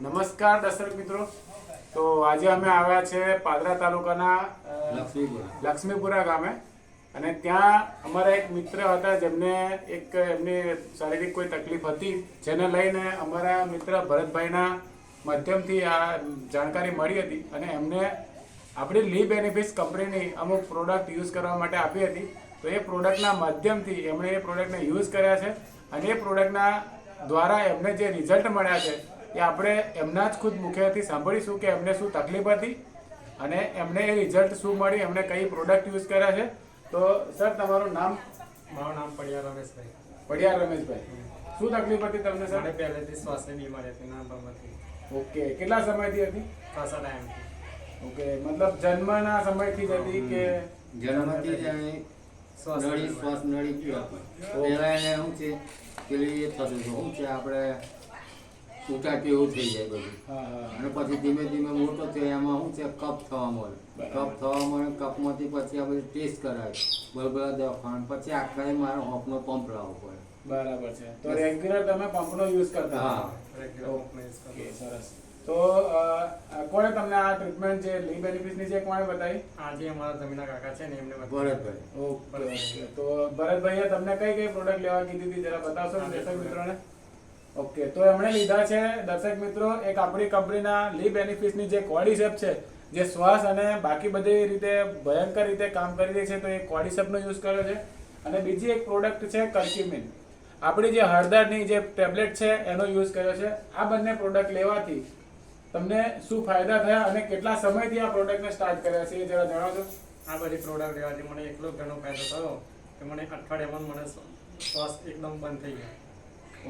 નમસ્કાર દર્શક મિત્રો, તો આજે અમે આવ્યા છે પાદરા તાલુકાના લક્ષ્મીપુરા ગામે અને ત્યાં અમારા એક મિત્ર હતા જેમને એમની શારીરિક કોઈ તકલીફ હતી, જેને લઈને અમારા મિત્ર ભરતભાઈના માધ્યમથી આ જાણકારી મળી હતી અને એમને આપણી લી બેનિફિટ્સ કંપનીની અમુક પ્રોડક્ટ યુઝ કરવા માટે આપી હતી. તો એ પ્રોડક્ટના માધ્યમથી એમણે એ પ્રોડક્ટને યુઝ કર્યા છે અને એ પ્રોડક્ટના દ્વારા એમને જે રિઝલ્ટ મળ્યા છે એ આપણે એમના જ ખુદ મુખેથી સાંભળીશું કે એમને શું તકલીફ હતી અને એમને એ રિઝલ્ટ શું મળી, એમને કઈ પ્રોડક્ટ યુઝ કર્યા છે. તો સર, તમારું નામ? મારું નામ પડિયાર રમેશભાઈ. પડિયાર રમેશભાઈ, શું તકલીફ હતી તમને સર? મને પહેલેથી શ્વાસની બીમારી હતી, નાનપણમાંથી. ઓકે, કેટલા સમયથી હતી? ખાસા ટાઈમથી. ઓકે, મતલબ જન્મના સમયથી જ હતી કે જન્મથી જ એને નળી શ્વાસ નળી પીવા પહેલા એને શું છે પેલી એ થતું હતું, શું છે આપણે ઉટાટી એવું થઈ જાય બધું. હા હા અને પછી ધીમે ધીમે મોટો થયો એમાં શું છે કફ થવા મળે. કફ થવા મળે, કફમાંથી પછી આ બધું ટેસ્ટ કરાય બરાબર દવાખાને, પછી આખા મારો હોપનો પંપ લાવવો પડે. બરાબર છે. તો રેગ્યુલર તમે પંપનો યુઝ કરતા હતા? હા. ઓકે, સરસ. તો કોણે તમને આ ટ્રીટમેન્ટ જે લી બેનિફિટ્સની છે કોણે બતાવી? આજે અમારા જમીના કાકા છે ને એમને ભરતભાઈ. ઓકે, તો ભરતભાઈએ તમને કઈ કઈ પ્રોડક્ટ લેવા કીધી હતી જરા બતાવશો ને દર્શક મિત્રોને? ઓકે, તો એમણે લીધા છે દર્શક મિત્રો એક આપણી કંપનીના લી બેનિફિટ્સની જે કોર્ડિસેપ છે, જે શ્વાસ અને બાકી બધી રીતે ભયંકર રીતે કામ કરી રહી છે, તો એ કોર્ડિસેપનો યુઝ કર્યો છે. અને બીજી એક પ્રોડક્ટ છે કર્ક્યુમિન, આપણી જે હળદરની જે ટેબ્લેટ છે એનો યુઝ કર્યો છે. આ બંને પ્રોડક્ટ લેવાથી તમને શું ફાયદા થયા અને કેટલા સમયથી આ પ્રોડક્ટને સ્ટાર્ટ કર્યા છે એ જરા જણાવશો? આ બધી પ્રોડક્ટ લેવાથી મને એટલો ઘણો ફાયદો થયો કે મને અઠવાડિયામાં મને શ્વાસ એકદમ બંધ થઈ ગયો.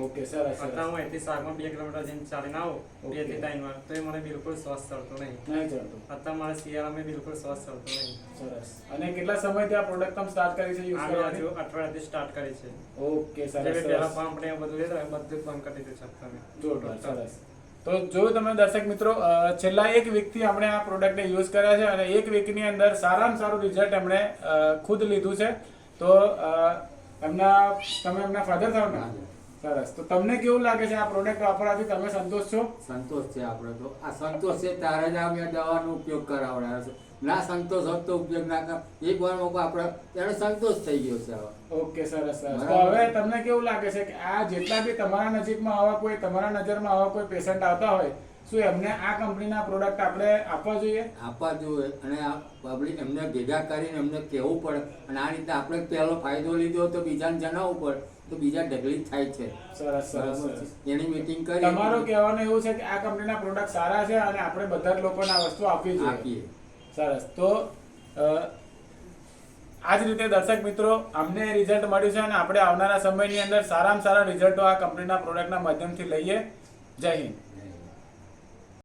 ઓકે, સરસ સરસ. અત્યારે હું અહીંથી શાકમાં 2 કિલોમીટર જઈને ચાલીને આવું 2 થી 3 વાર તો એ મને બિલકુલ શ્વાસ ચડતો નહીં. નહીં ચડતું? અત્યારે મારે શિયાળામાં બિલકુલ શ્વાસ ચડતો નહીં. સરસ. અને કેટલા સમયથી આ પ્રોડક્ટ તમે સ્ટાર્ટ કરી છે યુઝ આ કરવાની? બાજુ અઠવાડિયાથી સ્ટાર્ટ કરી છે. ઓકે, સરસ જે પહેલા સરસ. પંપ ને એ બધું લેતા બધું જ બંધ કરી દીધું છે તમે. જોરદાર, સરસ. તો જોયું તમે દર્શક મિત્રો, છેલ્લા એક વીકથી આપણે આ પ્રોડક્ટને યુઝ કર્યા છે અને એક વીકની અંદર સારામાં સારું રિઝલ્ટ એમણે ખુદ લીધું છે. તો તમે એમના ફાધર થાવ ને? સરસ. તો તમને કેવું લાગે છે આ પ્રોડક્ટ વાપરવાથી? તમે સંતોષ છો? સંતોષ છે આપણે તો. આ સંતોષ છે ત્યારે જ અમે દવાનો ઉપયોગ કરાવડાવ્યો છે. ના સંતોષ હોત તો ઉપયોગ ના કર. એક વાર મોકો આપણે એને સંતોષ થઈ ગયો છે હવે. ઓકે, સરસ સરસ. તો હવે તમને કેવું લાગે છે કે આ જેટલા બી તમારા નજીકમાં આવા કોઈ, તમારા નજરમાં આવા કોઈ પેશન્ટ આવતા હોય, શું એમને આ કંપનીના પ્રોડક્ટ આપણે આપવા જોઈએ? આપવા જોઈએ અને આ પબ્લિક એમને ભેગા કરીને એમને કહેવું પડે અને આ રીતે આપણે પહેલો ફાયદો લીધો તો બીજાને જણાવવું પડે તો બીજા ઢગલી થાય છે. સરસ સરસ સરસ. એની મીટિંગ કરી તમારું કહેવાનું એવું છે કે આ કંપનીના પ્રોડક્ટ સારા છે અને આપણે બધા જ લોકોને આ વસ્તુ આપવી જોઈએ. આપીએ. સરસ. તો આ જ રીતે દર્શક મિત્રો, અમને રિઝલ્ટ મળ્યું છે અને આપણે આવનારા સમયની અંદર સારામાં સારા રિઝલ્ટો આ કંપનીના પ્રોડક્ટના માધ્યમથી લઈએ. જય હિન્દ.